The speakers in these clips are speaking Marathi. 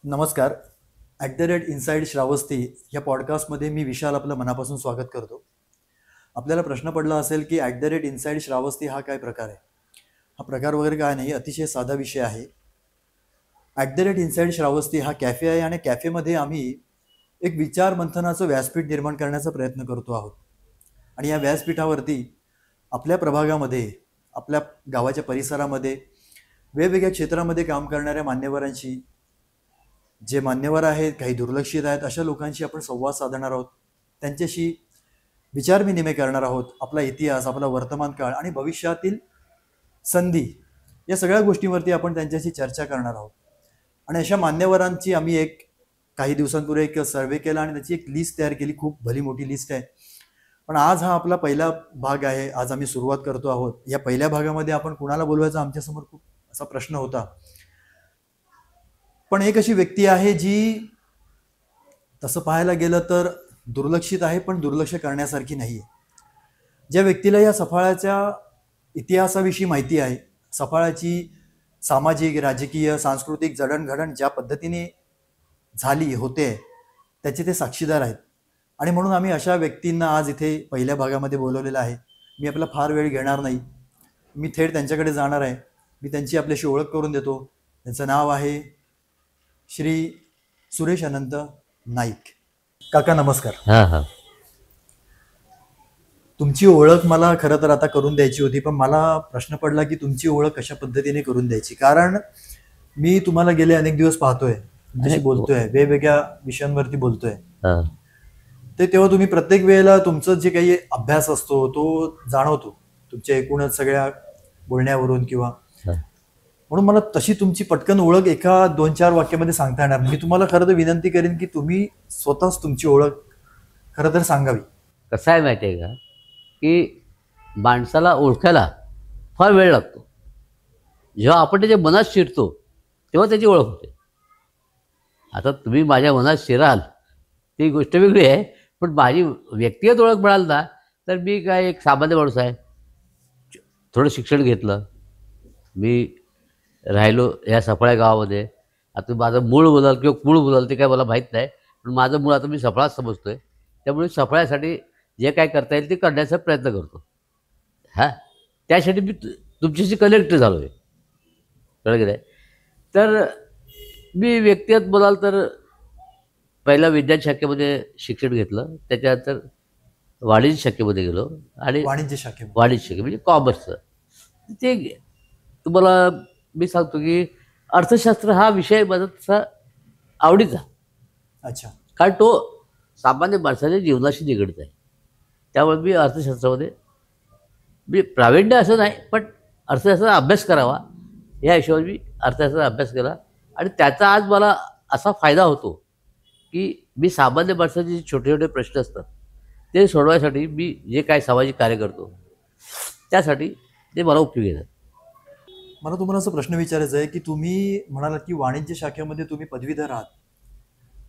नमस्कार. @इनसाइड श्रावस्ती या पॉडकास्टमध्ये मी विशाल आपलं मनापासून स्वागत करतो. आपल्याला प्रश्न पडला असेल की @इनसाइड श्रावस्ती हा काय प्रकार आहे. हा प्रकार वगैरे काय नाही, अतिशय साधा विषय आहे. इनसाइड श्रावस्ती हा कॅफे आहे आणि कॅफेमध्ये आम्ही एक विचार मंथनाचं व्यासपीठ निर्माण करण्याचा प्रयत्न करतो आहोत. आणि या व्यासपीठावरती आपल्या प्रभागामध्ये, आपल्या गावाच्या परिसरामध्ये वेगवेगळ्या क्षेत्रामध्ये काम करणाऱ्या मान्यवरांशी, जे मान्यवर आहेत, काही दुर्लक्षित आहेत, अशा लोकांशी आपण संवाद साधणार आहोत. त्यांच्याशी विचारविनिमय करणार आहोत. आपला इतिहास, आपला वर्तमान काळ आणि भविष्यातील संधी या सगळ्या गोष्टींवरती आपण त्यांच्याशी चर्चा करणार आहोत. आणि अशा मान्यवरांची आम्ही काही दिवसांपूर्वी एक सर्वे केला आणि त्याची एक लिस्ट तयार केली. खूप भली मोठी लिस्ट आहे. पण आज हा आपला पहिला भाग आहे. आज आम्ही सुरुवात करतो आहोत. या पहिल्या भागामध्ये आपण कुणाला बोलवायचा आमच्यासमोर खूप असा प्रश्न होता. पण एक अशी व्यक्ती आहे जी तसं पाहायला गेलं तर दुर्लक्षित आहे, पण दुर्लक्ष करण्यासारखी नाही आहे. ज्या व्यक्तीला या सफाळ्याच्या इतिहासाविषयी माहिती आहे, सफाळ्याची सामाजिक, राजकीय, सांस्कृतिक जडणघडण ज्या पद्धतीने झाली होते त्याचे ते साक्षीदार आहेत. आणि म्हणून आम्ही अशा व्यक्तींना आज इथे पहिल्या भागामध्ये बोलवलेलं आहे. मी आपला फार वेळ घेणार नाही, मी थेट त्यांच्याकडे जाणार आहे. मी त्यांची आपल्याशी ओळख करून देतो. त्यांचं नाव आहे श्री सुरेश अनंत नाईक. काका नमस्कार. हां. तुमची ओळख मला खरं तर आता करून द्यायची होती, पण मला प्रश्न पडला की तुमची ओळख कशा पद्धतीने करून द्यायची. कारण मी तुम्हाला गेले अनेक दिवस पाहतोय, तुमच्याशी बोलतोय, वेगवेगळ्या विषयांवरती बोलतोय. तेव्हा तुम्ही प्रत्येक वेळेला तुमचं जे काही अभ्यास असतो तो जाणवतो तुमच्या एकूणच सगळ्या बोलण्यावरून किंवा, म्हणून मला तशी तुमची पटकन ओळख एका 2-4 वाक्यामध्ये सांगता येणार. मी तुम्हाला खरं तर विनंती करेन की तुम्ही स्वतःच तुमची ओळख खरं तर सांगावी. कसं आहे माहिती आहे का, की माणसाला ओळखायला फार वेळ लागतो. जेव्हा आपण त्याच्या मनात शिरतो तेव्हा त्याची ओळख होते. आता तुम्ही माझ्या मनात शिराल ती गोष्ट वेगळी आहे, पण माझी व्यक्तिगत ओळख म्हणाल ना तर मी काय एक सामान्य माणूस आहे. थोडं शिक्षण घेतलं, मी राहिलो या सफाळ्या गावामध्ये. आता माझं मूळ बोलाल किंवा मूळ बोलाल ते काय मला माहीत नाही, पण माझं मूळ आता मी सफाळाच समजतो आहे. त्यामुळे सफाळ्यासाठी जे काय करता येईल ते करण्याचा प्रयत्न करतो. त्यासाठी मी तुमच्याशी कनेक्ट झालो आहे, कळलं की नाही. तर मी व्यक्तिगत बोलाल तर पहिला विज्ञान शाखेमध्ये शिक्षण घेतलं, त्याच्यानंतर वाणिज्य शाखेमध्ये गेलो आणि वाणिज्य शाखे म्हणजे कॉमर्सचं. ते तुम्हाला मी सांगतो की अर्थशास्त्र हा विषय माझा तसा आवडीचा. अच्छा. कारण तो सामान्य माणसाच्या जीवनाशी निगडीत आहे. त्यामुळे मी अर्थशास्त्रामध्ये मी प्रावीण्य असं नाही, पण अर्थशास्त्राचा अभ्यास करावा या हिशोबाने मी अर्थशास्त्राचा अभ्यास केला. आणि त्याचा आज मला असा फायदा होतो की मी सामान्य माणसाचे जे छोटे छोटे प्रश्न असतात ते सोडवायसाठी मी जे काय सामाजिक कार्य करतो त्यासाठी ते मला उपयोगी येतात. मला तुम्हाला असं प्रश्न विचारायचा आहे की तुम्ही म्हणालात की वाणिज्य शाखेमध्ये तुम्ही पदवीधर आहात,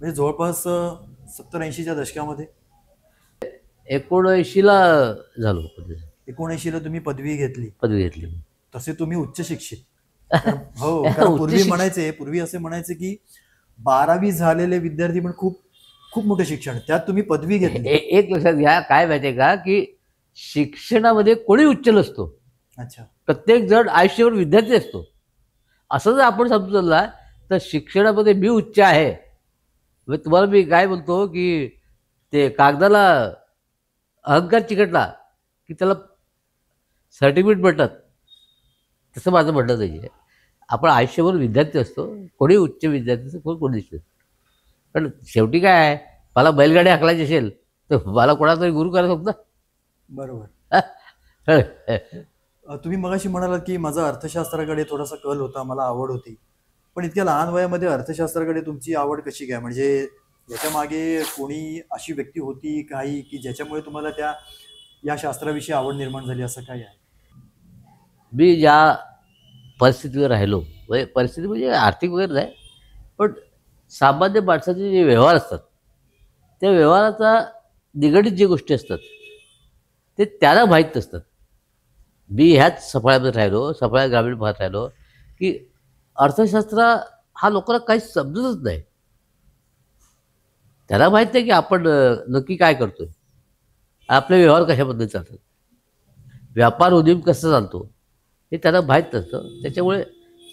म्हणजे जवळपास 70-80च्या दशकामध्ये. 79ला झालो. 79ला तुम्ही पदवी घेतली. तसे तुम्ही उच्च शिक्षित. हो, कारण पूर्वी असे म्हणायचे की 12वी झालेले विद्यार्थी पण खूप खूप मोठे शिक्षण, त्यात तुम्ही पदवी घेतली. एक लक्षात घ्या, काय माहिती आहे का, की शिक्षणामध्ये कोणी उच्च नसतो. अच्छा. प्रत्येक जण आयुष्यभर विद्यार्थी असतो. असं जर आपण समजलं तर शिक्षणामध्ये मी उच्च आहे. म्हणजे तुम्हाला मी काय बोलतो की ते कागदाला अहंकार चिकटला की त्याला सर्टिफिकेट भेटतात, तसं माझं म्हणणं नाही आहे. आपण आयुष्यभर विद्यार्थी असतो, कोणी उच्च विद्यार्थी असतो, कोणी दिसतो. पण शेवटी काय आहे, मला बैलगाडी हाकलायची असेल तर मला कोणातरी गुरु करायला होतं. बरोबर. तुम्ही मगाशी म्हणालात की माझा अर्थशास्त्राकडे थोडासा कल होता, मला आवड होती. पण इतक्या लहान वयामध्ये अर्थशास्त्राकडे तुमची आवड कशी काय, म्हणजे याच्या मागे कोणी अशी व्यक्ती होती काही की ज्याच्यामुळे तुम्हाला या शास्त्राविषयी आवड निर्माण झाली, असं काय आहे? मी ज्या परिस्थितीवर राहिलो, परिस्थिती म्हणजे आर्थिक वगैरे नाही, पण सामान्य माणसाचे जे व्यवहार असतात त्या व्यवहाराचा निगडीत जे गोष्टी असतात ते त्याला माहीत नसतात. मी ह्याच सफाळ्यामध्ये राहिलो, सफाळ्या ग्रामीण भागात राहिलो, की अर्थशास्त्र हा लोकांना काहीच समजतच नाही. त्याला माहीत नाही की आपण नक्की काय करतोय, आपले व्यवहार कशा पद्धतीने चालतात, व्यापार उद्योग कसा चालतो हे त्याला माहीत नसतं. त्याच्यामुळे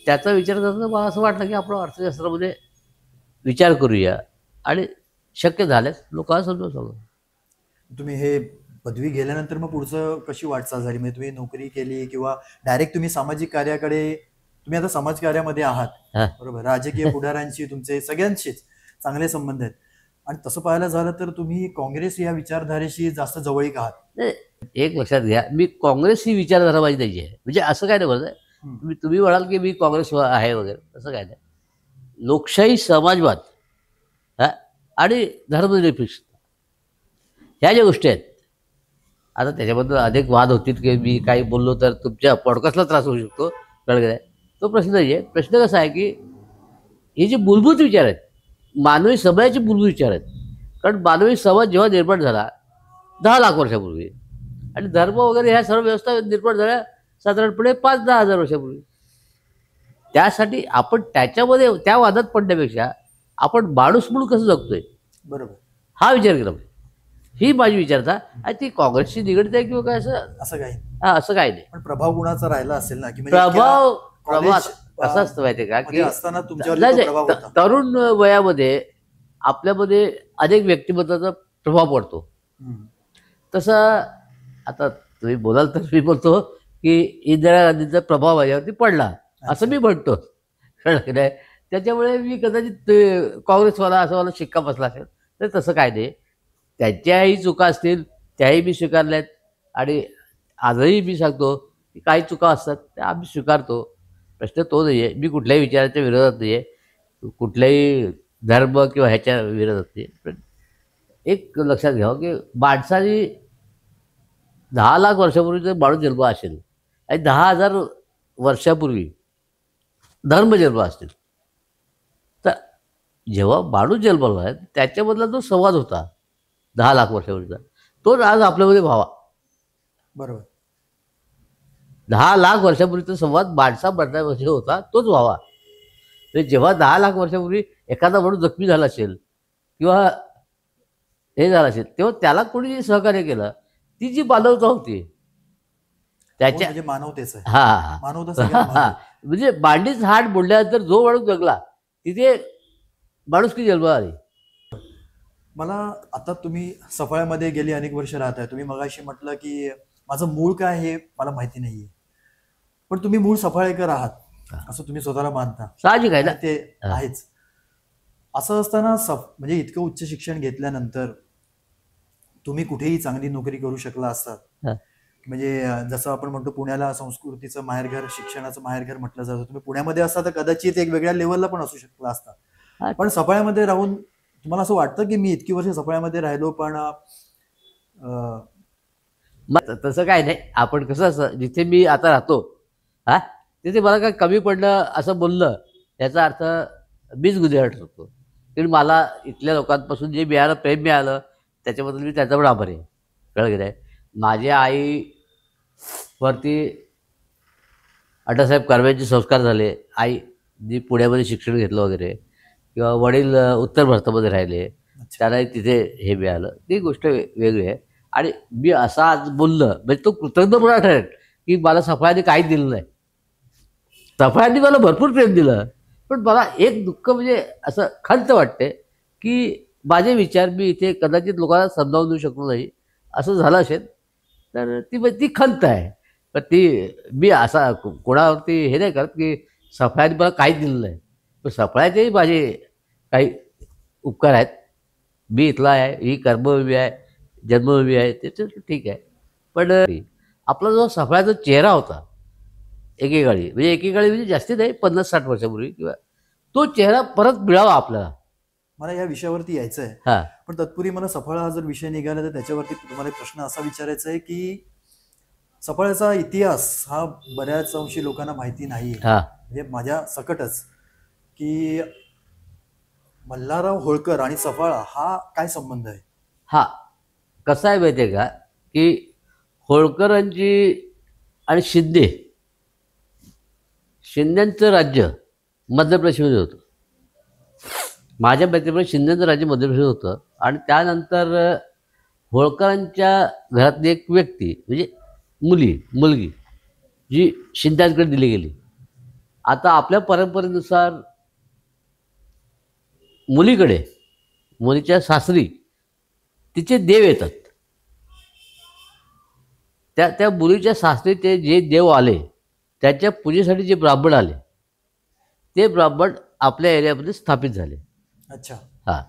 त्याचा विचार करताना मला असं वाटलं की आपण अर्थशास्त्रामध्ये विचार करूया आणि शक्य झाल्यास लोकांना समजून सांगू. तुम्ही हे पदवी गेल्यानंतर मग पुढचं कशी वाटचाल झाली? म्हणजे तुम्ही नोकरी केली किंवा डायरेक्ट तुम्ही सामाजिक कार्याकडे, तुम्ही आता समाजकार्यामध्ये आहात, हां. बरोबर? राजकीय पुढाऱ्यांशी तुमचे सगळ्यांशीच चांगले संबंध आहेत आणि तसं पाहायला झालं तर तुम्ही काँग्रेस या विचारधारेशी जास्त जवळीक आहात. नाही, एक लक्षात घ्या, मी काँग्रेस ही विचारधारा माझी नाही आहे. म्हणजे असं काय नाही बोलत आहे. तुम्ही म्हणाल की मी काँग्रेस आहे वगैरे, असं काय नाही. लोकशाही, समाजवाद हा आणि धर्मनिरपेक्षता ह्या ज्या गोष्टी आहेत, आता त्याच्याबद्दल अनेक वाद होतील की मी काही बोललो तर तुमच्या पॉडकास्टला त्रास होऊ शकतो, कळलं काय? तो प्रश्न नाही आहे. प्रश्न कसा आहे की हे जे मूलभूत विचार आहेत, मानवी समाजाचे मूलभूत विचार आहेत. कारण मानवी समाज जेव्हा निर्माण झाला 10 लाख वर्षापूर्वी, आणि धर्म वगैरे ह्या सर्व व्यवस्था निर्माण झाल्या साधारणपणे 5-10 हजार वर्षापूर्वी. त्यासाठी आपण त्याच्यामध्ये त्या वादात पडण्यापेक्षा आपण माणूस म्हणून कसं जगतोय बरोबर. हा विचार केला पाहिजे. ही माझी विचारता. आणि ती काँग्रेसची निगडीत आहे किंवा काय असं असं काही असं काही नाही. पण प्रभाव कुणाचा राहिला असेल ना, की म्हणजे प्रभाव college, कसं असतं माहितीये का मध्ये की असताना तुमच्यावर नाही, तो नाही, प्रभाव होता. तरुण वयामध्ये आपल्यामध्ये अनेक व्यक्तिमत्वाचा प्रभाव पडतो. हम्म. तसं आता तुम्ही बोलाल तर मी बोलतो की इंदिरा गांधींचा प्रभाव माझ्यावरती पडला असं मी म्हणतो, कळलं की नाही? त्याच्यामुळे मी कदाचित काँग्रेसवाला असं मला शिक्का बसला असेल, तर तसं काय नाही. त्यांच्याही चुका असतील, त्याही मी स्वीकारल्या आहेत. आणि आजही मी सांगतो की काही चुका असतात त्या आम्ही स्वीकारतो. प्रश्न तो नाही आहे. मी कुठल्याही विचाराच्या विरोधात नाही आहे, कुठल्याही धर्म किंवा ह्याच्या विरोधात नाही आहे. पण एक लक्षात घ्यावं की माणसाने 10 लाख वर्षापूर्वी जर माणूस जन्म असेल आणि 10,000 वर्षापूर्वी धर्म जन्म असतील, तर जेव्हा माणूस जन्मला आहे त्याच्यामधला जो संवाद होता 10 लाख वर्षापूर्वीचा, तोच आज आपल्यामध्ये व्हावा. बरोबर. 10 लाख वर्षापूर्वीचा संवाद माणसामध्ये होता तोच व्हावा. म्हणजे जेव्हा 10 लाख वर्षापूर्वी एखादा माणूस जखमी झाला असेल किंवा हे झालं असेल, तेव्हा त्याला कोणी सहकार्य केलं, ती जी मानवता होती त्याच्या म्हणजे मानवतेच आहे. हां, हां, मानवता हां. सगळ्यात महत्त्वाची. म्हणजे मांडीच हाड मोडल्यानंतर जो माणूस जगला तिथे माणुसकी जन्माला आली. मला आता तुम्ही सफाळ्यामध्ये गेली अनेक वर्ष राहताय. तुम्ही मगाशी म्हटलं की माझं मूळ काय हे मला माहिती नाहीये, पण तुम्ही मूळ सफाळेकर आहात असं तुम्ही स्वतःला मानता. साहजिक आहे ना. आणि ते हां. आहेच. असं असताना म्हणजे इतकं उच्च शिक्षण घेतल्यानंतर तुम्ही कुठेही चांगली नोकरी करू शकला असतात. हां. म्हणजे जसं आपण म्हणतो पुण्याला संस्कृतीचं माहेरघर, शिक्षणाचं माहेरघर म्हटलं जातं. तुम्ही पुण्यामध्ये असता तर कदाचित एक वेगळ्या लेवलला पण असू शकला असता. हां. पण सफाळ्यामध्ये राहून तुम्हाला असं वाटतं की मी इतकी वर्ष सफाळ्यामध्ये राहिलो पण मग तसं काय नाही. आपण कसं असं जिथे मी आता राहतो हां, तिथे मला काय कमी पडलं असं बोललं याचा अर्थ मीच गुन्हेगार ठरतो. कारण मला इथल्या लोकांपासून जे मिळालं, प्रेम मिळालं, त्याच्याबद्दल मी त्याचा पण आभारी आहे. कळलं की नाही? माझ्या आईवरती अण्णासाहेब कर्व्यांचे संस्कार झाले. आई जी पुण्यामध्ये शिक्षण घेतलं वगैरे, किंवा वडील उत्तर भारतामध्ये राहिले, त्यालाही तिथे हे मिळालं, ती गोष्ट वेगळी आहे. आणि मी असं आज बोललं म्हणजे तो कृतज्ञपणा ठरेल की मला सफाळ्याने काहीच दिलं नाही. सफाळ्यांनी मला भरपूर प्रेम दिलं, पण मला एक दुःख म्हणजे असं खंत वाटते की माझे विचार मी इथे कदाचित लोकांना समजावून देऊ शकलो नाही. असं झालं असेल तर ती खंत आहे. पण ती मी असा कोणावरती हे नाही करत की सफाळ्यांनी मला काहीच दिलं नाही. पण सफाळ्याचेही माझे काही उपकार आहेत. मी इथला आहे, ही कर्मभूमी आहे, जन्मभूमी आहे, त्याचं ठीक आहे. पण आपला जो सफाळ्याचा चेहरा होता एकेकाळी म्हणजे जास्ती नाही, 50-60 वर्षापूर्वी, किंवा तो चेहरा परत मिळावा आपल्याला. मला या विषयावरती यायचं आहे. हां. पण तत्पूर्वी मला सफाळा हा जर विषय निघाला तर त्याच्यावरती तुम्हाला एक प्रश्न असा विचारायचा आहे की सफाळ्याचा इतिहास हा बऱ्याच अंशी लोकांना माहिती नाहीये. हां. म्हणजे माझ्या सकटच की मल्हारराव होळकर आणि सफाळा हा काय संबंध आहे? हां. कसं आहे माहिती आहे का की होळकरांची आणि शिंद्यांचं राज्य मध्य प्रदेशमध्ये होतं. माझ्या व्यक्तीप्रमाणे शिंदेचं राज्य मध्यप्रदेश होतं आणि त्यानंतर होळकरांच्या घरातली एक व्यक्ती म्हणजे मुलगी जी शिंद्यांकडे दिली गेली. आता आपल्या परंपरेनुसार मुलीच्या सासरी तिचे देव येतात. त्या मुलीच्या सासरी ते जे देव आले त्याच्या पूजेसाठी जे ब्राह्मण आले ते ब्राह्मण आपल्या एरियामध्ये स्थापित झाले. अच्छा. हां.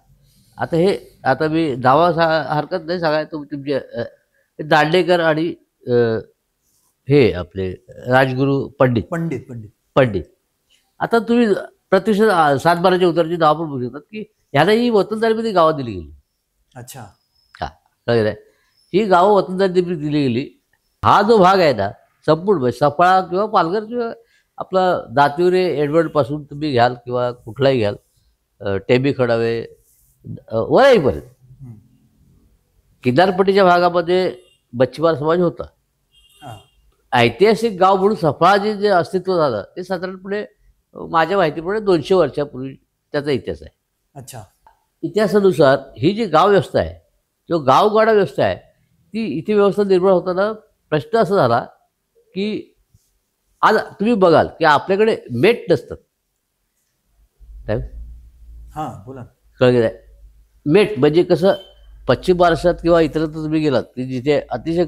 आता मी हरकत नाही सांगायला तुमचे दांडेकर आणि हे आपले राजगुरू पंडित पंडित पंडित पंडित. आता तुम्ही प्रत्यक्ष 7-12च्या उतारची नाव पण बघू शकतात की ह्याला ही वतनदारीमध्ये गावं दिली गेली. अच्छा. हां, कळलं आहे. ही गावं वतनदारी दिली गेली. हा जो भाग आहे ना संपूर्ण म्हणजे सफाळा किंवा पालघर किंवा आपला दातिवरे एडवर्डपासून तुम्ही घ्याल किंवा कुठलाही घ्याल, टेंबी खडावे वरईपर्यंत हम्म. किनारपट्टीच्या भागामध्ये मच्छीमार समाज होता. हां. ऐतिहासिक गाव म्हणून सफाळा जे अस्तित्व झालं ते साधारणपणे माझ्या माहितीप्रमाणे 200 वर्षापूर्वी त्याचा इतिहास आहे. अच्छा. इतिहासानुसार ही जी गाव व्यवस्था आहे किंवा गावगाडा व्यवस्था आहे ती इथे व्यवस्था निर्माण होताना प्रश्न असा झाला की आज तुम्ही बघाल की आपल्याकडे मेट नसतात. काय हां, बोला ना. कळलं आहे. मेट म्हणजे कसं पश्चिम महाराष्ट्रात किंवा इतरत्र तुम्ही गेलात की जिथे अतिशय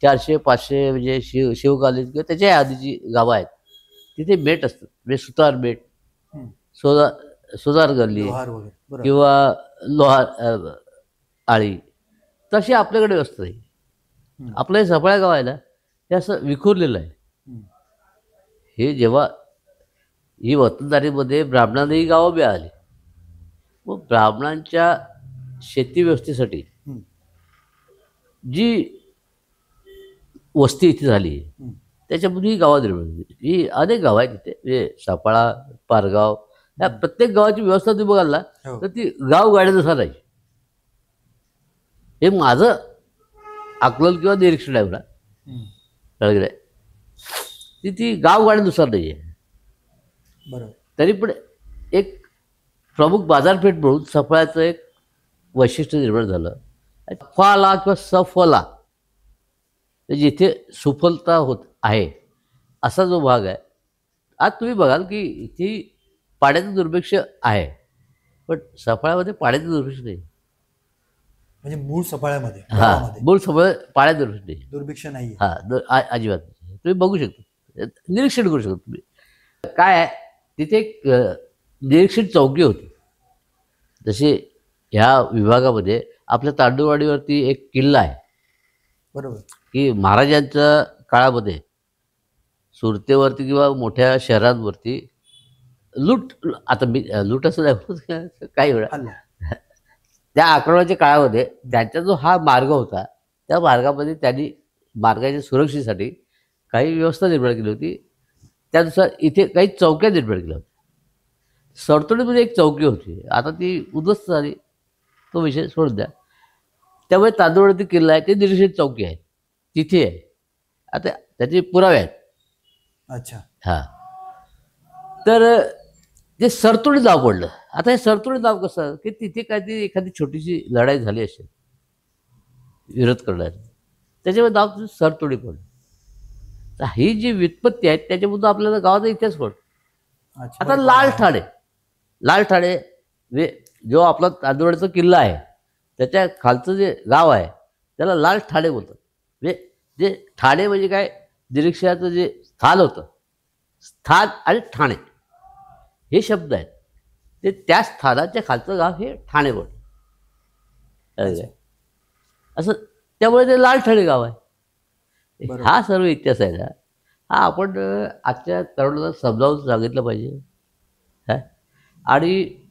400-500 म्हणजे शिवकालीन किंवा त्याच्या आधीची गावं आहेत तिथे मेट असतात. म्हणजे सुतार मेट, हम्म. सुतार गल्ली लोहार वगैरे. बरोबर. किंवा लोहार आळी तशी आपल्याकडे व्यवस्था नाही. हम्म. आपलं हे सफाळ्या गाव आहे ना हे असं विखुरलेलं आहे. हम्म. हे जेव्हा ही वतनदारीमध्ये ब्राह्मणांनाही गावं मिळाली मग ब्राह्मणांच्या शेती व्यवस्थेसाठी हम्म. जी वस्ती इथे झाली हम्म. त्याच्यामध्ये ही गावं निर्माण झाली. ही अनेक गावं आहेत तिथे म्हणजे सापाळा, पारगाव या प्रत्येक गावाची व्यवस्था तुम्ही बघाल ना हो. तर ती गावगाड्यानुसार आहे. हे माझं आकलन किंवा निरीक्षण आहे मला हम्म. कळलं आहे. ती गावगाड्यानुसार नाही आहे. बरोबर. तरी पण एक प्रमुख बाजारपेठ म्हणून सफळाचं एक वैशिष्ट्य निर्माण झालं. सफाला किंवा सफला जिथे सुफलता होत आहे असा जो भाग आहे आज तुम्ही बघाल की इथे पाण्याचं दुर्भिक्ष आहे पण सफाळ्यामध्ये पाण्याचं दुर्भिक्ष नाही. म्हणजे मूळ सफाळ्यामध्ये हां, गावामध्ये मूळ सफळ पाण्याचं दुर्भिक्ष नाही. दुर्भिक्ष नाही. हां, अजिबात नाही. तुम्ही बघू शकता, निरीक्षण करू शकता तुम्ही. काय आहे तिथे एक निरीक्षण चौकी होती. जसे ह्या विभागामध्ये आपल्या तांडूळवाडीवरती एक किल्ला आहे बरोबर. की महाराजांच्या काळामध्ये सुरतेवरती किंवा मोठ्या शहरांवरती आता मी लूट असं नाही काही वेळा हल्ला. त्या आक्रमणाच्या काळामध्ये त्यांचा जो हा मार्ग होता त्या मार्गामध्ये त्यांनी मार्गाच्या सुरक्षेसाठी काही व्यवस्था निर्माण केली होती. त्यानुसार इथे काही चौक्या निर्माण केल्या होत्या. सरतोडीमध्ये एक चौकी होती आता ती उद्ध्वस्त झाली तो विषय सोडून द्या. त्यामुळे तांदूळवरती किल्ला आहे ते निरीक्षण चौकी आहे तिथे आहे. आता त्याचे पुरावे आहेत. अच्छा. हां, तर ते सरतोडी नाव पडलं. आता हे सरतोडी नाव कसं की तिथे काहीतरी एखादी छोटीशी लढाई झाली असेल विरोध करण्याची त्याच्यामुळे नाव सरतोडी पडलं. तर ही जी व्युत्पत्ती आहे त्याच्याबद्दल आपल्याला गावाचा इतिहास पडतो. अच्छा. आता लाल ठाणे जो आपला तांदूळचा किल्ला आहे त्याच्या खालचं जे गाव आहे त्याला लाल ठाणे बोलतात. म्हणजे जे ठाणे म्हणजे काय निरीक्षणाचं जे स्थान होतं स्थान आणि ठाणे हे शब्द आहेत ते त्या स्थानाच्या खालचं गाव हे ठाणे बोलतं असं. त्यामुळे ते लाल ठाणे गाव आहे. बरोबर. हा सर्व इतिहास आहे ना हा आपण आजच्या तरुणाला समजावून सांगितलं पाहिजे. हा आणि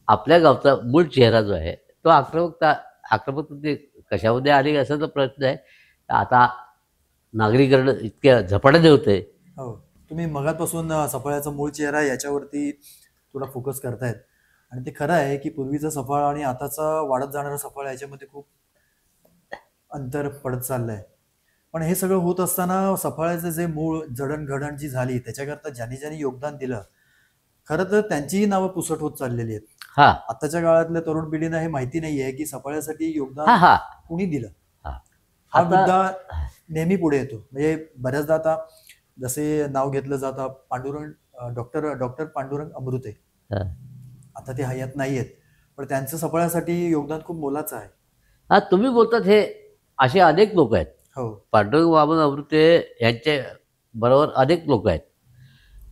आपल्या गावचा मूळ चेहरा जो आहे तो आक्रमकता कशामध्ये आली असा प्रश्न आहे. आता नागरीकरण इतक्या झपाट्याने होते. हो, तुम्ही मगापासून सफाळ्याचा मूळ चेहरा याच्यावरती थोडा फोकस करतायत आणि ते खरं आहे की पूर्वीचा सफाळा आणि आताचा वाढत जाणारा सफाळा याच्यामध्ये खूप अंतर पडत चाललंय. पण हे सगळं होत असताना सफाळ्याचं जे मूळ जडणघडण जी झाली त्याच्याकरता ज्यांनी ज्यांनी योगदान दिलं खरं तर त्यांचीही नावं पुसट होत चाललेली आहेत. हा आताच्या काळातल्या तरुण पिढीनं हे माहिती नाहीये की सफाळ्यासाठी हा योगदान हा कुणी दिलं. हा हा आता मुद्दा नेहमी पुढे येतो. म्हणजे बऱ्याचदा आता जसे नाव घेतलं जातं पांडुरंग डॉक्टर डॉक्टर पांडुरंग अमृते, हा आता ते हयात नाहीयेत, पण त्यांचं सफळासाठी योगदान खूप मोलाचं आहे. हा, तुम्ही बोलतात हे असे अनेक लोक आहेत. हो. पांडुरंग वामन अमृते यांच्या बरोबर अनेक लोक आहेत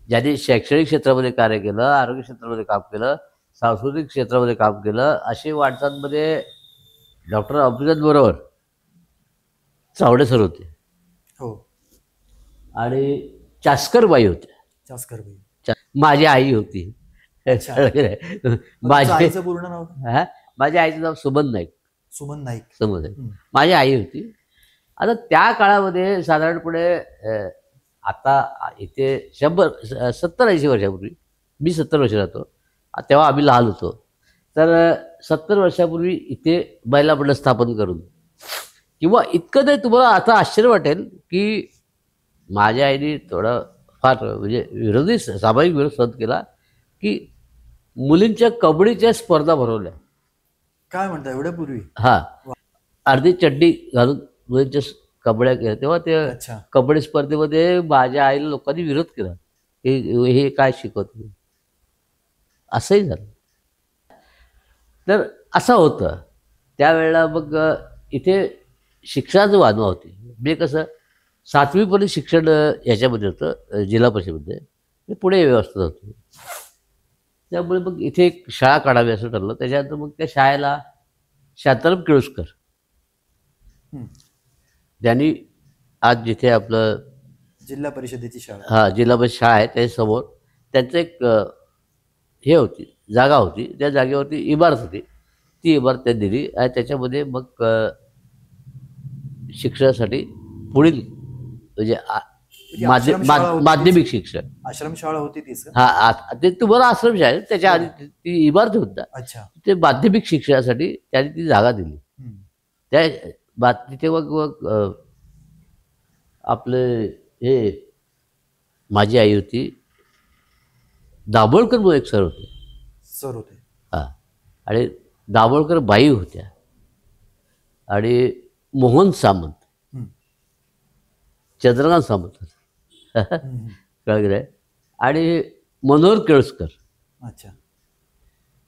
ज्यांनी शैक्षणिक क्षेत्रामध्ये कार्य केलं, आरोग्य क्षेत्रामध्ये काम केलं, सांस्कृतिक क्षेत्रामध्ये काम केलं. अशी माणसांमध्ये डॉक्टर अमृतांबरोबर चावडे सर होते हो. आणि चास्करबाई होत्या. चास्कर भाई. माझी आई होती. अच्छा. तुमच्या माझी आईचं पूर्ण नाव काय? हा, माझ्या आईचं नाव सुमन नाईक. सुमन नाईक. सुमन नाईक हम्म. माझी आई होती. आता त्या काळामध्ये साधारणपणे आता इथे 70-80 वर्षापूर्वी, मी 70 वर्ष राहतो, तेव्हा आम्ही लहान होतो. तर 70 वर्षापूर्वी इथे महिला मंडळ स्थापन करून, किंवा इतकं नाही, तुम्हाला आता आश्चर्य वाटेल की माझ्या आईने थोडं फार म्हणजे विरोधी सामाजिक विरोध सहन केला की मुलींच्या कबड्डीच्या स्पर्धा भरवल्या. काय म्हणता एवढ्या पूर्वी? हा, अर्धी चड्डी घालून मुलींच्या कबड्ड्या केल्या. तेव्हा ते अच्छा. कबड्डी स्पर्धेमध्ये माझ्या आईला लोकांनी विरोध केला की हे काय शिकवत, असंही झालं. तर असं होतं त्यावेळेला. मग इथे शिक्षणाचं वानवा होती. म्हणजे कसं 7वीपर्यंत शिक्षण याच्यामध्ये होतं, जिल्हा परिषदेमध्ये. ते पुढे व्यवस्था होती. त्यामुळे मग इथे एक शाळा काढावी असं ठरलं. त्याच्यानंतर मग त्या शाळेला शांताराम केळुसकर, हम्म. त्यांनी आज जिथे आपलं जिल्हा परिषदेची शाळा. हा जिल्हा परिषद शाळा आहे त्याच्यासमोर त्यांचं एक हे होती, जागा होती. त्या जागेवरती इमारत होती. ती इमारत त्यांनी दिली आणि त्याच्यामध्ये मग शिक्षणासाठी पुढील म्हणजे ती आश्रमशाळा होती माध्यमिक शिक्षण. आश्रमशाळा होती तीच का? हा, ते तुम्हाला आश्रमशाळा आहे, त्याच्या आधी ती इमारत होता. अच्छा. ते माध्यमिक शिक्षणासाठी त्यांनी ती जागा दिली. हम्म. त्या तिथे मग आपले हे माझी आई होती, दाभोळकर म्हणून एक सर होते. सर होते. हां, आणि दाभोळकर बाई होत्या आणि मोहन सामंत, हम्म. चंद्रकांत सामंत हम्म. कळलं काय, आणि मनोहर केळुसकर. अच्छा.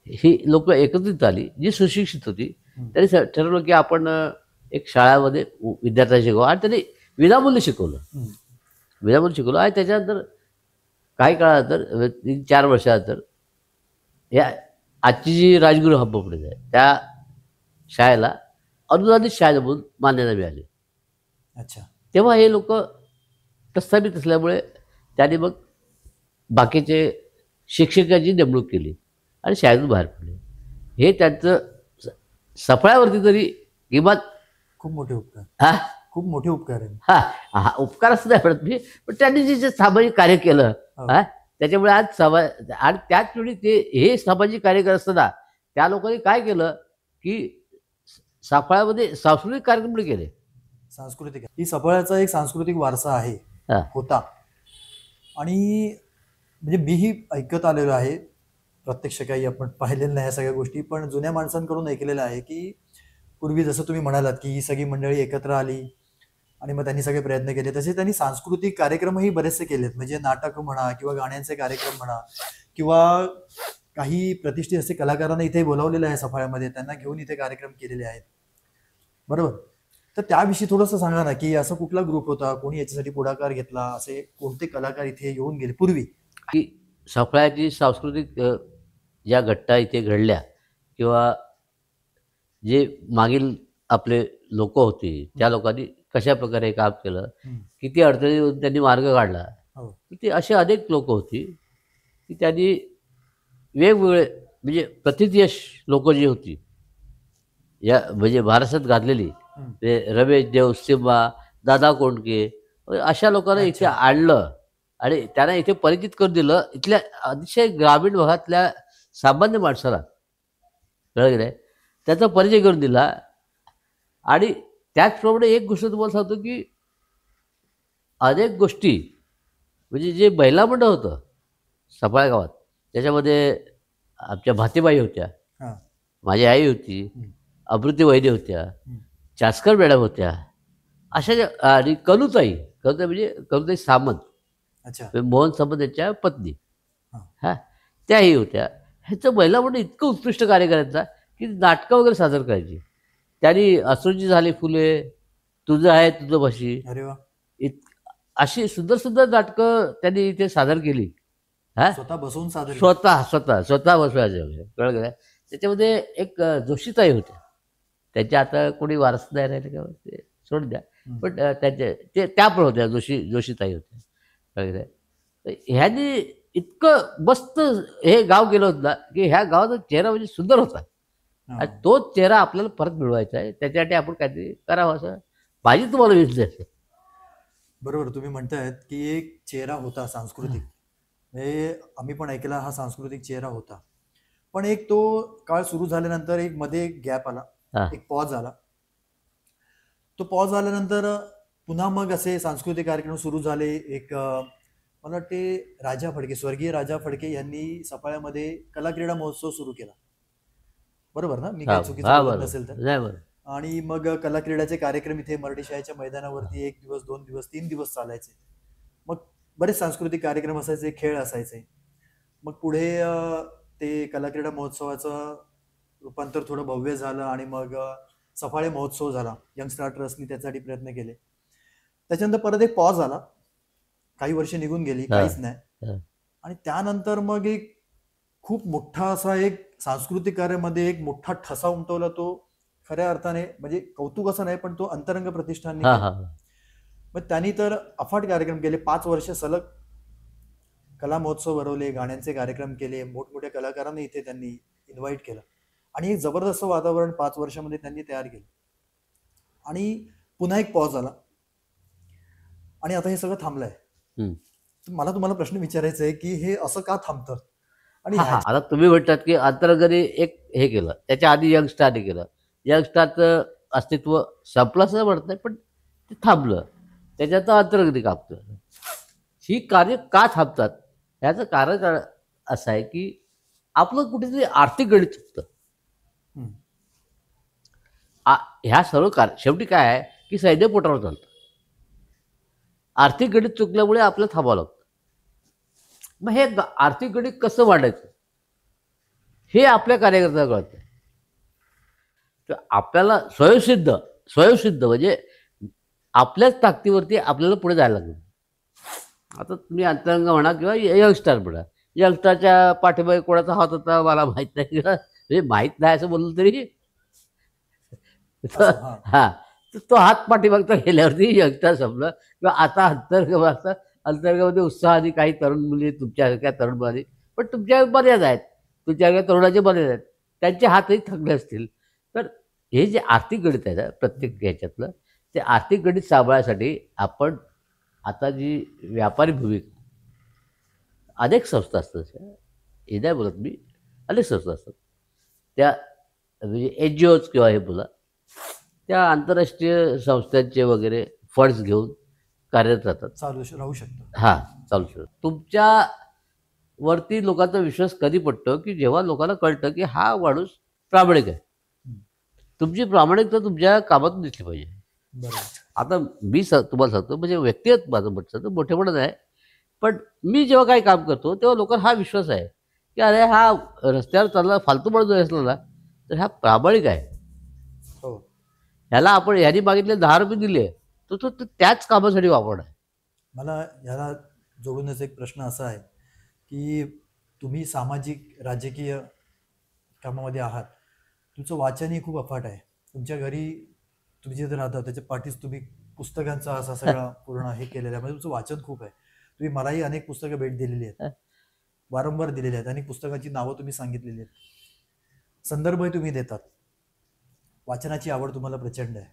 ही लोक एकत्रित आली, जी सुशिक्षित होती. हम्म. त्यांनी ठरवलं की आपण एक शाळेमध्ये विद्यार्थ्यांना शिकवू, आणि त्यांनी विनामूल्य शिकवलं. हम्म. विनामूल्य शिकवलं. आणि त्याच्यानंतर काही काळानंतर 3-4 वर्षानंतर या आजची जी राजगुरू हंपपडे आहे त्या शाळेला अनुदानित शाळा म्हणून मान्यता मिळाली. अच्छा. तेव्हा हे लोक प्रस्थापित असल्यामुळे त्यांनी मग बाकीचे शिक्षकांची नेमणूक केली आणि शाळेतून बाहेर पडले. हे त्यांचं सफळावरती तरी किंवा खूप मोठे उपकार. हा खूप मोठे उपकार आहे. हा उपकार असं नाही पडत मी, पण त्यांनी जे सामाजिक कार्य केलं, हो. त्याच्यामुळे आज आणि त्याच वेळी ते हे सामाजिक कार्य करत असताना त्या लोकांनी काय केलं की साफळ्यामध्ये सांस्कृतिक कार्यक्रम केले. सांस्कृतिक ही सफळाचा एक सांस्कृतिक वारसा आहे, हा. होता. आणि म्हणजे मीही ऐकत आलेलो आहे, प्रत्यक्ष काही आपण पाहिलेलं नाही या सगळ्या गोष्टी, पण जुन्या माणसांकडून ऐकलेलं आहे की पूर्वी जसं तुम्ही म्हणालात की ही सगळी मंडळी एकत्र आली आणि मग त्यांनी सगळे प्रयत्न केले, तसे त्यांनी सांस्कृतिक कार्यक्रमही बरेचसे केलेत. म्हणजे नाटक म्हणा किंवा गाण्यांचे कार्यक्रम म्हणा, किंवा काही प्रतिष्ठित असे कलाकारांना इथे बोलावलेलं आहे सफाळ्यामध्ये, त्यांना घेऊन इथे कार्यक्रम केलेले आहेत. बरोबर. तर त्याविषयी थोडंसं सांगा ना, की असं कुठला ग्रुप होता, कोणी याच्यासाठी पुढाकार घेतला, असे कोणते कलाकार इथे येऊन गेले पूर्वी? की साफळ्याची सांस्कृतिक ज्या घटना इथे घडल्या, किंवा जे मागील आपले लोक होते त्या लोकांनी कशा प्रकारे काम केलं, किती अडचणीतून त्यांनी मार्ग काढला. हो. ते असे अनेक लोक होती की त्यांनी वेगवेगळे म्हणजे प्रतिथयश लोक जी होती या म्हणजे महाराष्ट्रात गाजलेली, ते रमेश देव, सिंबा, दादा कोंडके, अशा लोकांना इथे आणलं आणि त्यांना इथे परिचित करून दिलं. इथल्या अतिशय ग्रामीण भागातल्या सामान्य माणसाला कळलं नाही त्याचा परिचय करून दिला. आणि त्याचप्रमाणे एक गोष्ट तुम्हाला सांगतो की अनेक गोष्टी म्हणजे जे महिला मंडळ होतं सफाळा गावात, त्याच्यामध्ये आमच्या भातीबाई होत्या, हां. माझी आई होती, हं. अमृती वैद्य होत्या, हं. चास्कर मॅडम होत्या, अशा आणि कनुताई म्हणजे कनुताई सामंत, अच्छा. म्हणजे मोहन सामंत यांच्या पत्नी. हां. हां, त्याही होत्या. ह्याचं महिला मंडळ इतकं उत्कृष्ट कार्य करायचा की नाटकं वगैरे सादर करायची. त्यांनी अश्रूची झाली फुले, तुझं आहे तुझं भाशी, अरे वा. इत अशी सुंदर सुंदर नाटकं त्यांनी इथे सादर केली. हां, स्वतः बसवून सादर केलं. स्वतः बसवायचं वगैरे, कळलं का? त्याच्यामध्ये एक जोशीताई होत्या. त्यांच्या आता कोणी वारस नाही राहिले का ते सोडून द्या. हं. पण त्या पण होत्या, जोशीताई होत्या. कळलं का? तर ह्यांनी इतकं मस्त हे गाव केलं होतं ना, की ह्या गावाचा चेहरा म्हणजे सुंदर होता. हां. आणि तोच चेहरा आपल्याला परत मिळवायचा आहे. त्याच्यासाठी आपण काहीतरी करावं असं माझी तुम्हाला विनंती आहे. बरोबर तुम्ही म्हणतायत की एक चेहरा होता सांस्कृतिक, म्हणजे आम्ही पण ऐकला हा सांस्कृतिक चेहरा होता. पण एक तो काळ सुरू झाल्यानंतर एक मध्ये एक गॅप आला, हां, एक पॉज आला. तो पॉज आल्यानंतर पुन्हा मग असे सांस्कृतिक कार्यक्रम सुरू झाले. एक मला वाटते राजा फडके, स्वर्गीय राजा फडके यांनी सफाळ्यामध्ये कला क्रीडा महोत्सव सुरू केला. बरोबर ना, मी हां, काही चुकीचं हां, बोलत बरोबर. नसेल तर. नाही बरोबर. आणि मग कला क्रीडाचे कार्यक्रम इथे मराठी शाळेच्या मैदानावरती 1 दिवस 2 दिवस 3 दिवस चालायचे. मग बरेच सांस्कृतिक कार्यक्रम असायचे, खेळ असायचे. मग पुढे ते कला क्रीडा महोत्सवाचं रूपांतर थोडं भव्य झालं आणि मग सफाळे महोत्सव झाला. यंग स्टार ट्रस्टनी त्यासाठी प्रयत्न केले. त्याच्यानंतर परत एक पॉज आला, काही वर्ष निघून गेली, हां, काहीच नाही. हां. आणि त्यानंतर मग एक खूप मोठा असा एक सांस्कृतिक कार्यामध्ये एक मोठा ठसा उमटवला तो खऱ्या अर्थाने, म्हणजे कौतुक असं नाही पण तो अंतरंग प्रतिष्ठानने हां, केला. हां. मग त्यांनी तर अफाट कार्यक्रम केले, 5 वर्ष सलग कला महोत्सव भरवले, गाण्यांचे कार्यक्रम केले, मोठमोठ्या कलाकारांना इथे त्यांनी इन्व्हाइट केलं आणि एक जबरदस्त वातावरण 5 वर्षामध्ये त्यांनी तयार केलं. आणि पुन्हा एक पॉज आला आणि आता हे सगळं थांबलंय. हं. तर मला तुम्हाला प्रश्न विचारायचा आहे की हे असं का थांबतं आणि हां, हां. आता तुम्ही म्हणतात, की अंतरंगाने एक हे केलं. त्याच्या आधी यंग स्टारने केलं. यंग स्टारचं अस्तित्व संपलं असं म्हणत नाही, पण ते थांबलं. त्याच्यात अंतरंगाने कापतं. ही कार्य का थांबतात? ह्याचं कारण असं आहे, की आपलं कुठेतरी आर्थिक गणित चुकतं. हं. ह्या सर्व शेवटी काय आहे, की सैन्य पोटावर चालतं. आर्थिक गणित चुकल्यामुळे आपल्याला थांबावं लागतं. मग हे आर्थिक गणित कसं वाढायचं? हे आपल्या कार्यकर्त्यांना कळतं. तर आपल्याला स्वयंसिद्ध म्हणजे आपल्याच ताकदीवरती आपल्याला पुढे जायला लागलं. आता तुम्ही अंतरंग म्हणा किंवा यंगस्टार म्हणा. यंगस्टारच्या पाठीमागे कोणाचा हात होता मला माहीत नाही किंवा म्हणजे माहीत नाही असं बोललं तरी असं हां. हां. तर तो हात पाठीमागचा गेल्यावरती यंगस्टार संपलं किंवा आता अंतर्गामध्ये उत्साहाने काही तरुण मुली तुमच्यासारख्या तरुण मुली, पण तुमच्या बऱ्याच आहेत. तुमच्यासारख्या तरुणाचे बरेच आहेत. त्यांचे हातही थकले असतील. तर हे जे आर्थिक गणित आहे ना प्रत्येक ह्याच्यातलं, ते आर्थिक गणित सांभाळण्यासाठी आपण आता जी व्यापारी भूमिका अनेक संस्था असतात अशा. हे नाही बोलत मी, अनेक संस्था असतात. त्या म्हणजे NGOज किंवा हे बोला, त्या आंतरराष्ट्रीय संस्थांचे वगैरे फंड्स घेऊन कार्यरत राहतात. राहू शकतं. हां, चालू शकतं. तुमच्यावरती लोकांचा विश्वास कधी पडतो, की जेव्हा लोकांना कळतं, की हा माणूस प्रामाणिक आहे. हं. तुमची प्रामाणिकता तुमच्या कामातून दिसली पाहिजे. बरोबर. आता मी तुम्हाला सांगतो म्हणजे व्यक्तिगत माझं मत सांगतो, मोठेपणा नाही. पण मी जेव्हा काही काम करतो, तेव्हा लोकांना हा विश्वास आहे, की अरे हा रस्त्यावर चालला फालतू माणूस जरी असला ना, तर हा प्रामाणिक आहे. हो. ह्याला आपण ह्यानी मागितले ₹10 दिले, तर तो त्याच कामासाठी वापरणार. मला याला जोडूनच एक प्रश्न असा आहे की तुम्ही सामाजिक राजकीय कामामध्ये आहात, तुमचं वाचनही खूप अफाट आहे. तुमच्या घरी तुम्ही जिथे राहता त्याच्या पाठीस तुम्ही पुस्तकांचा असा सगळा पूर्ण हे केलेला आहे, म्हणजे तुमचं वाचन खूप आहे. तुम्ही मलाही अनेक पुस्तकं भेट दिलेली आहेत, वारंवार दिलेली आहेत. अनेक पुस्तकांची नावं तुम्ही सांगितलेली आहेत, संदर्भही तुम्ही देतात. वाचनाची आवड तुम्हाला प्रचंड आहे.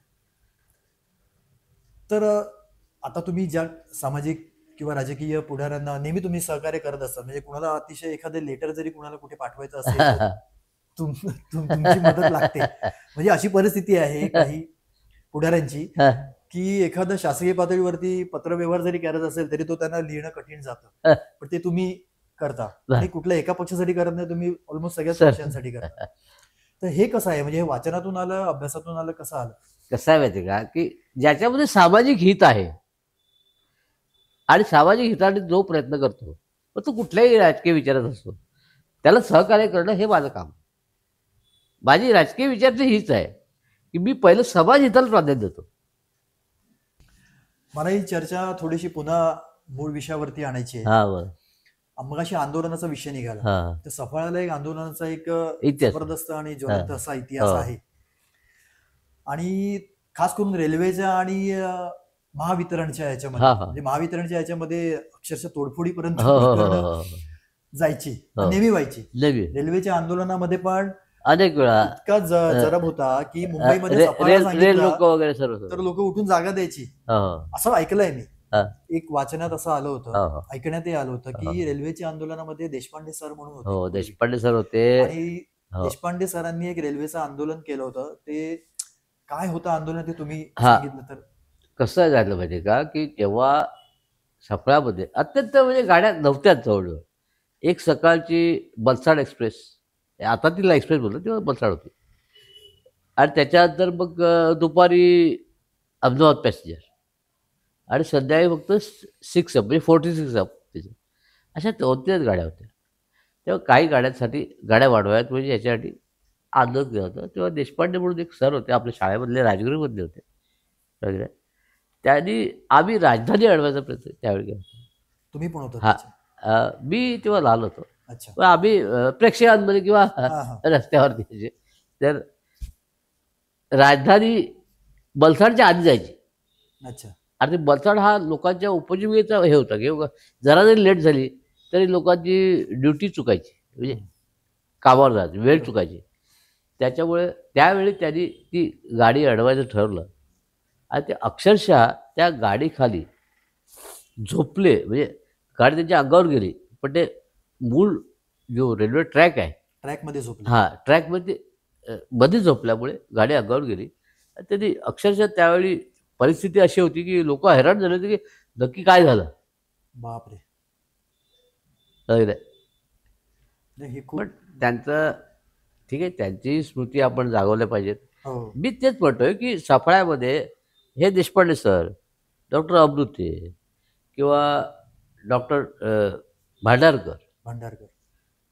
तर आता तुम्ही ज्या सामाजिक किंवा राजकीय पुढाऱ्यांना नेहमी तुम्ही सहकार्य करत असता, म्हणजे कुणाला अतिशय एखादे लेटर जरी कुणाला कुठे पाठवायचं असेल तर तुमची मदत लागते. म्हणजे अशी परिस्थिती आहे काही पुढाऱ्यांची की एखादं शासकीय पातळीवरती पत्रव्यवहार जरी करत असेल तरी तो त्यांना लिहिणं कठीण जातं, पण ते तुम्ही करता आणि कुठल्या एका पक्षासाठी करत नाही, तुम्ही ऑलमोस्ट सगळ्याच सर. पक्षांसाठी करता. तर हे कसं आहे, म्हणजे हे वाचनातून आलं, अभ्यासातून आलं, कसं आलं? कसं आहे माहिती का, की ज्याच्यामध्ये सामाजिक हित आहे आणि सामाजिक हितासाठी जो प्रयत्न करतो, मग तो कुठल्याही राजकीय विचारात असतो, त्याला सहकार्य करणं हे माझं काम. माझी राजकीय विचारची हीच आहे की मी पहिलं समाज हिताला प्राधान्य देतो. मला ही चर्चा थोडीशी पुन्हा मूळ विषयावरती आणायची आहे. हा बरं. मगाशी आंदोलनाचा विषय निघाला, हा तर सफाळ्याला एक आंदोलनाचा एक इतिहास. जबरदस्त आणि ज्वलंत असा इतिहास हो. आहे. आणि खास करून रेल्वेच्या आणि महावितरणच्या याच्यामध्ये, हा हा म्हणजे महावितरणच्या याच्यामध्ये अक्षरशः तोडफोडीपर्यंत हो हो हो प्रकरणं हो जायची, हो. नेहमी व्हायची. नवी रेल्वेच्या आंदोलनामध्ये पण अनेक वेळा इतका जरब होता की मुंबईमध्ये रेल सफाळा रेल सांगितलं लोक वगैरे सर्व तर लोक उठून जागा द्यायची, हो हो असं ऐकलंय मी. हा. एक वाचनात असं आलं हो होतं, हो ऐकण्यातही आलं होतं हो. की रेल्वेच्या आंदोलनामध्ये देशपांडे सर म्हणून होते हो पूर्वी. देशपांडे सर होते. आणि हो देशपांडे सरांनी एक रेल्वेचं आंदोलन केलं होतं. ते काय होतं आंदोलन ते तुम्ही हा. सांगितलं तर? कसं झालं माहिती का, की तेव्हा सफळामध्ये अत्यंत म्हणजे गाड्या नव्हत्याच जवळजवळ. एक सकाळची बलसाड एक्सप्रेस, आता तिला एक्सप्रेस बोलतो, तेव्हा बलसाड होती. आणि त्याच्यानंतर मग दुपारी अहमदाबाद पॅसेंजर आणि संध्याकाळी फक्त 6 अप म्हणजे 46 अप त्याच्या अशा 2-3 गाड्या होत्या. तेव्हा काही गाड्यांसाठी गाड्या वाढवाव्यात म्हणजे याच्यासाठी आंदोलन केलं होतं. तेव्हा देशपांडे म्हणून एक सर होते, आपल्या शाळेमधले राजगुरूमधले होते वगैरे. त्यांनी आम्ही राजधानी अडवायचा प्रयत्न त्यावेळी केला होता. तुम्ही पण होता हा. त्याच्यात? मी तेव्हा लहान होतो, अच्छा. पण आम्ही प्रेक्षकांमध्ये किंवा हा हा रस्त्यावरती यायचे. तर राजधानी बलसाडच्या आधी जायची अच्छा. आणि ते बलसाड हा लोकांच्या उपजीविकेचा हे होता की जरा जरी लेट झाली तरी लोकांची ड्युटी चुकायची, म्हणजे कामावर जायची वेळ चुकायची. त्याच्यामुळे त्यावेळी त्यांनी ती गाडी अडवायचं ठरवलं आणि ते अक्षरशः त्या गाडीखाली झोपले. म्हणजे गाडी त्यांच्या अंगावर गेली, पण ते मूळ जो रेल्वे ट्रॅक आहे ट्रॅक मध्ये झोपले? हा ट्रॅकमध्ये मध्ये झोपल्यामुळे गाडी अंगावर गेली. आणि त्यांनी अक्षरशः त्यावेळी परिस्थिती अशी होती की लोक हैराण झाले होते की नक्की काय झालं बापरे. वगैरे. हे खूप. पण त्यांचं ठीक आहे, त्यांची स्मृती आपण जागवल्या पाहिजेत. हो. मी तेच म्हणतोय की सफाळ्यामध्ये हे देशपांडे सर, डॉक्टर अमृते किंवा डॉक्टर भांडारकर भांडारकर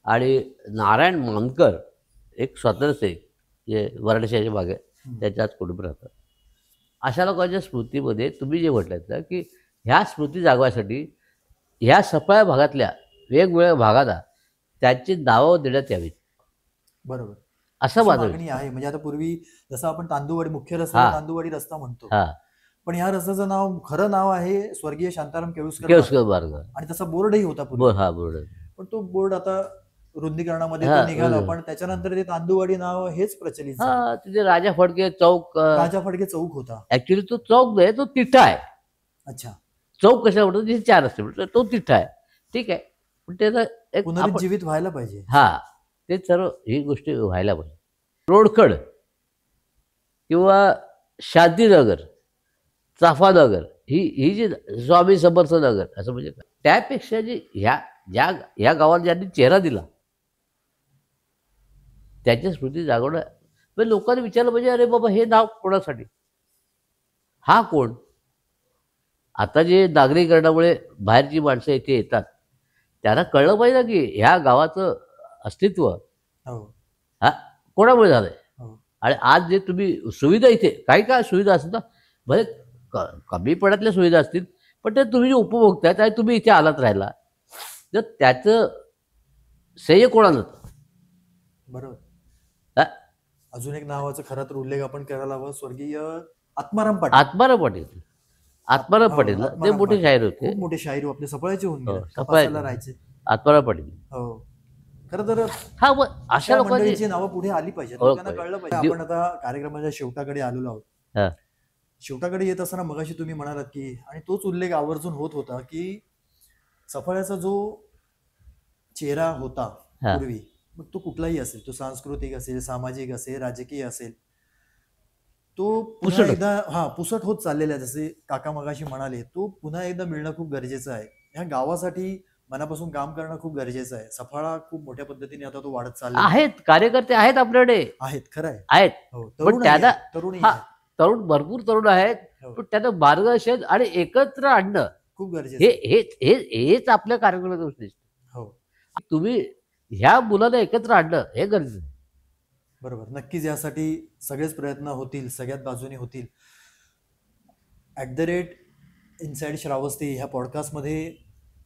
आणि नारायण मानकर, एक स्वातंत्र्यसैनिक जे वराडशाच्या मागे त्याच्यात कुटुंब राहतात, अशा लोकांच्या स्मृतीमध्ये तुम्ही जे म्हटलं ना की ह्या स्मृती जागवायसाठी ह्या सफाळ्या भागातल्या वेगवेगळ्या भागाला त्यांची नावं देण्यात यावीत, बरोबर, असं अशी माझं मागणी विचार. आहे. म्हणजे आता पूर्वी जसं आपण तांदूळवाडी मुख्य रस्त्याला हा. तांदूळवाडी रस्ता म्हणतो, हा पण ह्या रस्त्याचं नाव, खरं नाव आहे स्वर्गीय शांताराम केळुस्कर केळुस्कर मार्ग. आणि तसा बोर्डही होता पूर्वी. बोर हा बोर्ड. पण तो बोर्ड आता रुंदीकरणामध्ये हा, तो निघाला, रुंदी. पण त्याच्यानंतर ते तांदूळवाडी नाव हेच प्रचलित झालं. हा तिथे राजा फडके चौक, राजा फडके चौक होता. ऍक्च्युली तो चौक नाही, तो तिठा आहे. अच्छा. चौक कशा म्हणतो, तिथे 4 रस्ते म्हणतो, तो तिठा आहे. ठीक आहे, पण त्याचा एक आपण पुनरुज्जीवित व्हायला पाहिजे. हा ते सर्व ही गोष्टी व्हायला पाहिजे. रोडखड किंवा शांतीनगर, चाफानगर, ही जी स्वामी समर्थ नगर असं म्हणजे काय, त्यापेक्षा जी ह्या गावाला ज्यांनी चेहरा दिला त्याच्या स्मृती जागवणं. पण लोकांनी विचारलं पाहिजे, अरे बाबा हे नाव कोणासाठी, हा कोण. आता जे नागरीकरणामुळे बाहेरची माणसं इथे येतात त्यांना कळलं पाहिजे की ह्या गावाचं अस्तित्व हो. हा कोणामुळे झालंय. हो. आणि आज जे तुम्ही सुविधा इथे काही काय सुविधा असतात ना, भले कमी पड्यातल्या सुविधा असतील, पण ते तुम्ही जे उपभोगता आहेत आणि तुम्ही इथे आलात राहायला, तर त्याचं श्रेय कोणाला जातं. बरोबर. हा? अजून एक नावाचा खरा तर उल्लेख आपण करायला हवा, स्वर्गीय आत्माराम पाटील. आत्माराम पाटील. आत्माराम हो, पाटील ना, ते आत्माराम मोठे पाटील. शाहीर होते. खूप मोठे शाहीर आपले सफळाचे होऊन हो, गेले, सफाळ्याचे. तपासायला राहायचे. आत्माराम पाटील. हो. खरं तर हा मग अशा अशा लोकांची मंडळींची नावं पुढे आली पाहिजेत, ओळख लोकांना पाहिजे. कळलं पाहिजे. आपण आता कार्यक्रमाच्या शेवटाकडे आलेलो आहोत. हा. शेवटाकडे येत असताना मगाशी तुम्ही म्हणालात की, आणि तोच उल्लेख आवर्जून होत होता की सफाळ्याचा जो चेहरा होता हा. पूर्वी, मग तो कुठलाही असेल, तो सांस्कृतिक असेल, सामाजिक असेल, राजकीय असेल, तो पुन्हा पुसट. एकदा पुसट होत चाललेला आहे. जसे काका मगाशी म्हणाले, तो पुन्हा एकदा मिळणं खूप गरजेचं आहे. ह्या गावासाठी मनापासून काम करणं खूप गरजेचं आहे. सफाळा खूप मोठ्या पद्धतीने आता तो वाढत चाललेला आहेत कार्यकर्ते आहेत आपल्याकडे, आहेत. खरं आहे. आहेत. हो, पण तरुणही त्यांना आहेत, तरुणही हा आहेत. तरुण भरपूर तरुण आहेत, हो, पण त्यांना मार्गदर्शन आणि एकत्र आणणं खूप गरजेचं हे आहे. हेच हे हेच आपल्या कार्यक्रमाचं उद्दिष्ट. हो, तुम्ही ह्या मुलांना एकत्र आणणं हे गरजेचं आहे. बरोबर. नक्कीच यासाठी सगळेच प्रयत्न होतील, सगळ्याच बाजूनी होतील. @इनसाइड श्रावस्ती ह्या पॉडकास्टमध्ये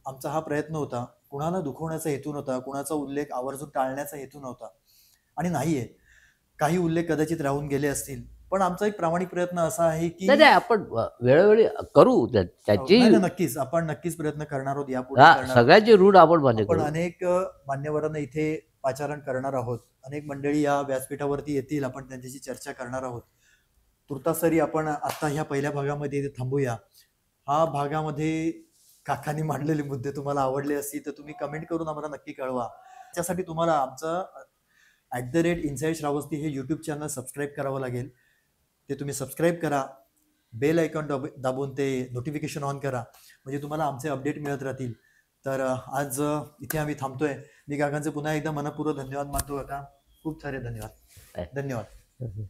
आमचा हा प्रयत्न होता. कुणाला दुखवण्याचा हेतू नव्हता, कुणाचा उल्लेख आवर्जून टाळण्याचा हेतू नव्हता आणि नाहीये. काही उल्लेख कदाचित राहून गेले असतील, पण आमचा एक प्रामाणिक प्रयत्न असा आहे की नाही नाही, आपण वेळोवेळी करू त्याची नाही, नक्कीच आपण नक्कीच प्रयत्न करणार आहोत, यापुढे करणार आहोत. सगळ्याची रूढ आपण मान्य आपण करू. अनेक मान्यवरांना इथे पाचारण करणार आहोत. अनेक मंडळी या व्यासपीठावरती येतील, आपण त्यांच्याशी चर्चा करणार आहोत. तुर्तासरी आपण आता ह्या पहिल्या भागामध्ये इथे थांबूया. हा भागामध्ये काकांनी मांडलेले मुद्दे तुम्हाला आवडले असतील तर तुम्ही कमेंट करून आम्हाला नक्की कळवा. त्याच्यासाठी तुम्हाला आमचं @इनसाइड श्रावस्ती हे यूट्यूब चॅनल सबस्क्राईब करावं लागेल. ते तुम्ही सबस्क्राईब करा, बेल आयकॉन दाबून ते नोटिफिकेशन ऑन करा, म्हणजे तुम्हाला आमचे अपडेट मिळत राहतील. तर आज इथे आम्ही थांबतोय. मी काकांचे पुन्हा एकदा मनपूर्वक धन्यवाद मानतो. काका खूप सारे धन्यवाद. धन्यवाद.